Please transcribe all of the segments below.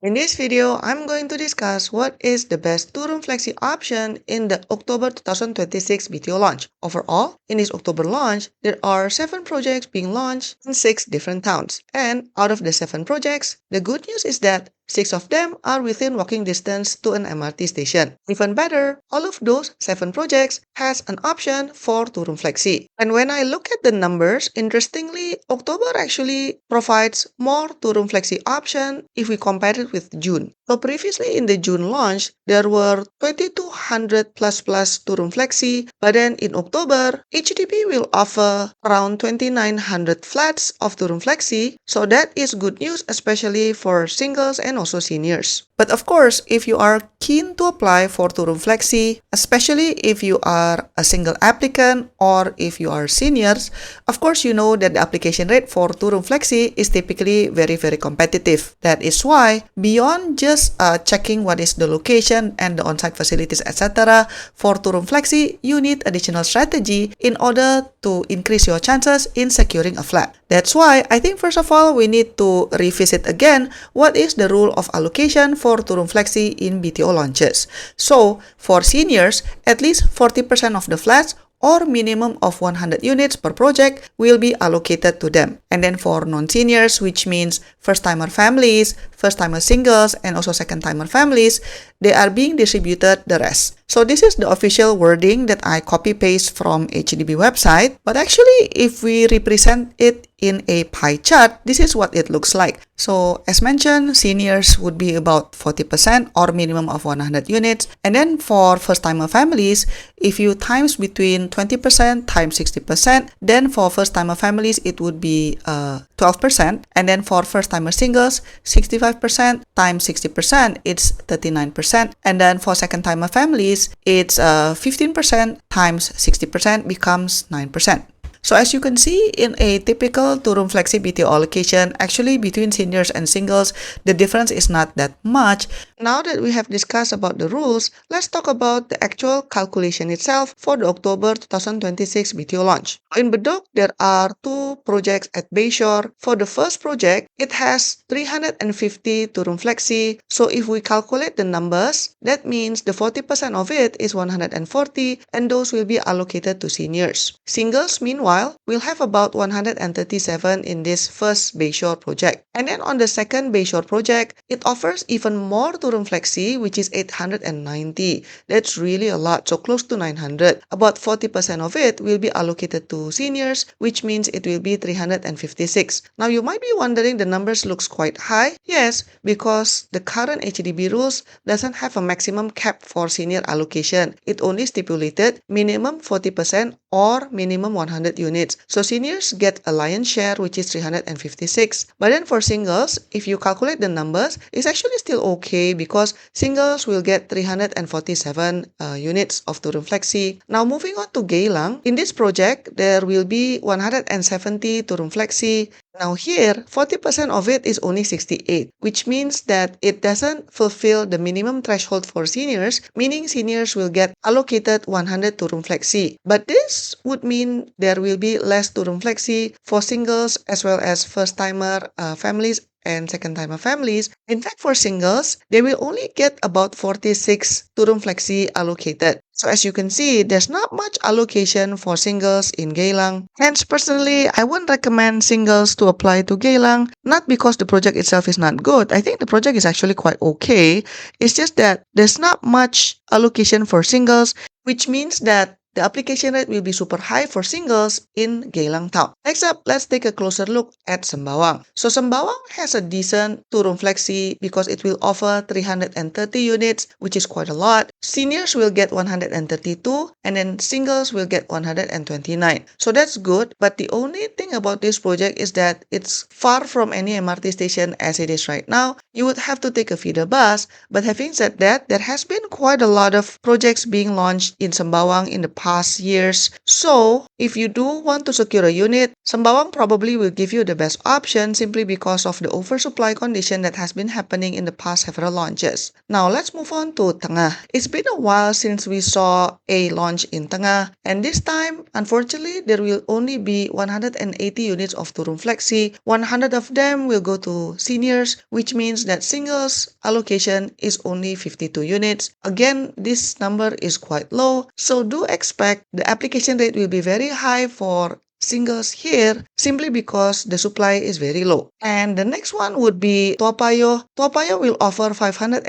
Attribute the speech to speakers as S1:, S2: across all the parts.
S1: In this video, I'm going to discuss what is the best two-room flexi option in the October 2026 BTO launch. Overall, in this October launch, there are 7 projects being launched in 6 different towns. And out of the 7 projects, the good news is that 6 of them are within walking distance to an MRT station. Even better, all of those 7 projects has an option for two-room flexi. And when I look at the numbers, interestingly, October actually provides more two-room flexi option if we compare it with June. So previously in the June launch, there were 2200 plus two-room flexi, but then in October, HDB will offer around 2900 flats of two-room flexi. So that is good news, especially for singles and also seniors. But of course, if you are keen to apply for two-room flexi, especially if you are a single applicant or if you are seniors, of course you know that the application rate for two-room flexi is typically very competitive. That is why beyond just checking what is the location and the on-site facilities, etc., for two-room flexi, you need additional strategy in order to increase your chances in securing a flat. That's why I think first of all, we need to revisit again what is the rule of allocation for two-room flexi in BTO launches. So, for seniors, at least 40% of the flats or minimum of 100 units per project will be allocated to them. And then for non-seniors, which means first-timer families, first-timer singles, and also second-timer families, they are being distributed the rest. So this is the official wording that I copy-paste from HDB website. But actually, if we represent it in a pie chart, this is what it looks like. So as mentioned, seniors would be about 40% or minimum of 100 units. And then for first-timer families, if you times between 20% times 60%, then for first-timer families, it would be 12%. And then for first-timer singles, 65% times 60%, it's 39%. And then for second-timer families, it's 15% times 60% becomes 9%. So as you can see in a typical two-room flexi BTO allocation, actually between seniors and singles, the difference is not that much. Now that we have discussed about the rules, let's talk about the actual calculation itself for the October 2026 BTO launch. In Bedok, there are 2 projects at Bayshore. For the first project, it has 350 two-room flexi. So if we calculate the numbers, that means the 40% of it is 140 and those will be allocated to seniors. Singles, meanwhile, we'll have about 137 in this first Bayshore project. And then on the second Bayshore project, it offers even more two-room flexi, which is 890. That's really a lot, so close to 900. About 40% of it will be allocated to seniors, which means it will be 356. Now you might be wondering the numbers looks quite high. Yes, because the current HDB rules doesn't have a maximum cap for senior allocation. It only stipulated minimum 40% or minimum 100 units. So seniors get a lion's share, which is 356. But then for singles, if you calculate the numbers, it's actually still okay because singles will get 347 units of two-room flexi. Now moving on to Geylang, in this project, there will be 170 two-room flexi. Now here, 40% of it is only 68, which means that it doesn't fulfill the minimum threshold for seniors, meaning seniors will get allocated 100 two-room flexi. But this would mean there will be less two-room flexi for singles as well as first-timer families and second-timer families. In fact, for singles, they will only get about 46 two-room flexi allocated. So as you can see, there's not much allocation for singles in Geylang. Hence, personally, I wouldn't recommend singles to apply to Geylang, not because the project itself is not good. I think the project is actually quite okay. It's just that there's not much allocation for singles, which means that the application rate will be super high for singles in Geylang town. Next up, let's take a closer look at Sembawang. So Sembawang has a decent two-room flexi because it will offer 330 units, which is quite a lot. Seniors will get 132 and then singles will get 129. So that's good, but the only thing about this project is that it's far from any MRT station as it is right now. You would have to take a feeder bus, but having said that, there has been quite a lot of projects being launched in Sembawang in the past past years. So, if you do want to secure a unit, Sembawang probably will give you the best option simply because of the oversupply condition that has been happening in the past several launches. Now, let's move on to Tengah. It's been a while since we saw a launch in Tengah, and this time, unfortunately, there will only be 180 units of Turun Flexi. 100 of them will go to seniors, which means that singles allocation is only 52 units. Again, this number is quite low, so do expect the application rate will be very high for singles here simply because the supply is very low. And the next one would be Toa Payoh. Toa Payoh will offer 590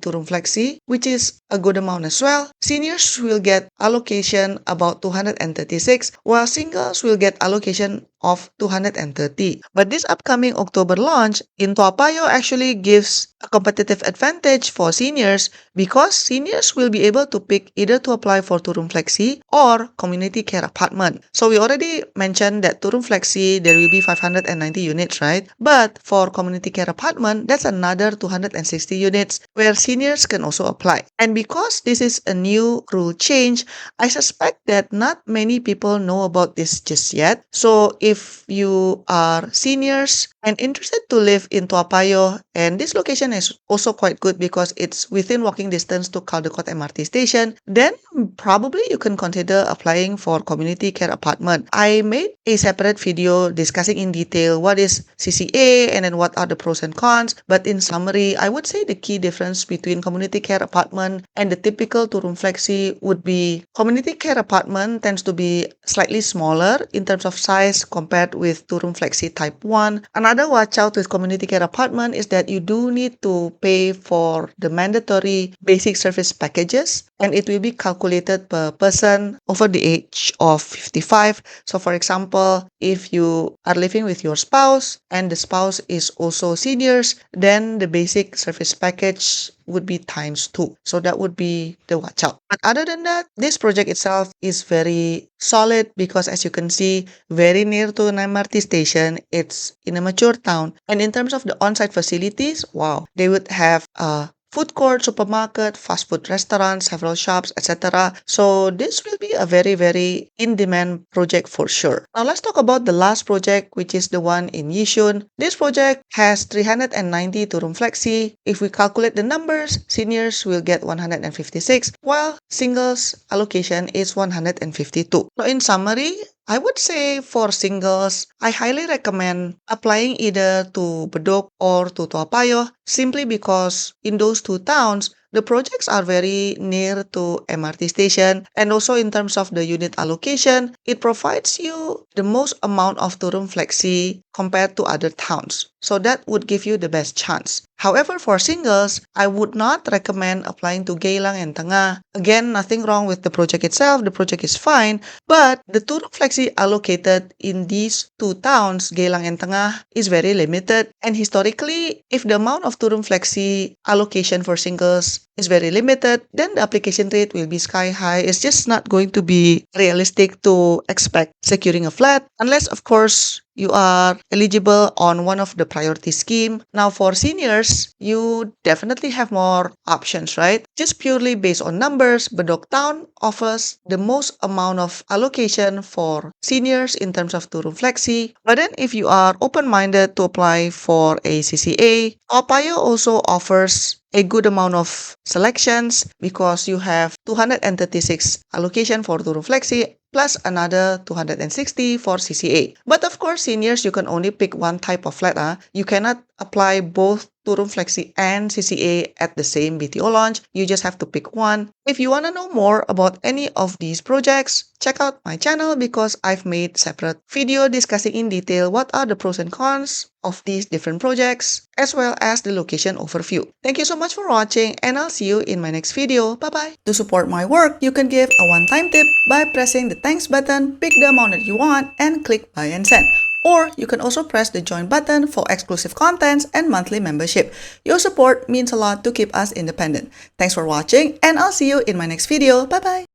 S1: Turun Flexi, which is a good amount as well. Seniors will get allocation about 236, while singles will get allocation of 230. But this upcoming October launch in Toa Payoh actually gives a competitive advantage for seniors because seniors will be able to pick either to apply for Turun Flexi or community care apartment. So we already mentioned that Turun Flexi there will be 590 units, right? But for community care apartment, that's another 260 units where seniors can also apply. And because this is a new rule change, I suspect that not many people know about this just yet. So if you are seniors and interested to live in Toa Payoh, and this location is also quite good because it's within walking distance to Caldecott MRT station, then probably you can consider applying for community care apartment. I made a separate video discussing in detail what is CCA and then what are the pros and cons. But in summary, I would say the key difference between community care apartment and the typical Turun Flexi would be community care apartment tends to be slightly smaller in terms of size compared with Turun Flexi Type 1. Another watch out with community care apartment is that you do need to pay for the mandatory basic service packages, and it will be calculated per person over the age of 55. So for example, if you are living with your spouse and the spouse is also seniors, then the basic service package would be ×2. So that would be the watch out. But other than that, this project itself is very solid because as you can see, very near to an MRT station, it's in a mature town. And in terms of the on-site facilities, wow, they would have a food court, supermarket, fast food restaurant, several shops, etc. So this will be a very, very in-demand project for sure. Now let's talk about the last project, which is the one in Yishun. This project has 390 Turun Flexi. If we calculate the numbers, seniors will get 156, while singles allocation is 152. So in summary, I would say for singles, I highly recommend applying either to Bedok or to Toa Payoh simply because in those two towns, the projects are very near to MRT station, and also in terms of the unit allocation, it provides you the most amount of Turun Flexi compared to other towns. So that would give you the best chance. However, for singles, I would not recommend applying to Geylang and Tengah. Again, nothing wrong with the project itself. The project is fine, but the Turun Flexi allocated in these two towns, Geylang and Tengah, is very limited. And historically, if the amount of Turun Flexi allocation for singles is very limited, then the application rate will be sky high. It's just not going to be realistic to expect securing a flat unless, of course, you are eligible on one of the priority scheme. Now for seniors, you definitely have more options, right? Just purely based on numbers, Bedok Town offers the most amount of allocation for seniors in terms of Turun Flexi. But then if you are open-minded to apply for a CCA, Toa Payoh also offers a good amount of selections because you have 236 allocation for Turun Flexi plus another 260 for CCA. But of course, seniors, you can only pick one type of flat. You cannot apply both Turun Flexi and CCA at the same BTO launch. You just have to pick one. If you want to know more about any of these projects, check out my channel because I've made separate video discussing in detail what are the pros and cons of these different projects as well as the location overview. Thank you so much for watching and I'll see you in my next video. Bye-bye. To support my work, you can give a one-time tip by pressing the thanks button, pick the amount that you want, and click buy and send. Or you can also press the join button for exclusive contents and monthly membership. Your support means a lot to keep us independent. Thanks for watching and I'll see you in my next video. Bye bye.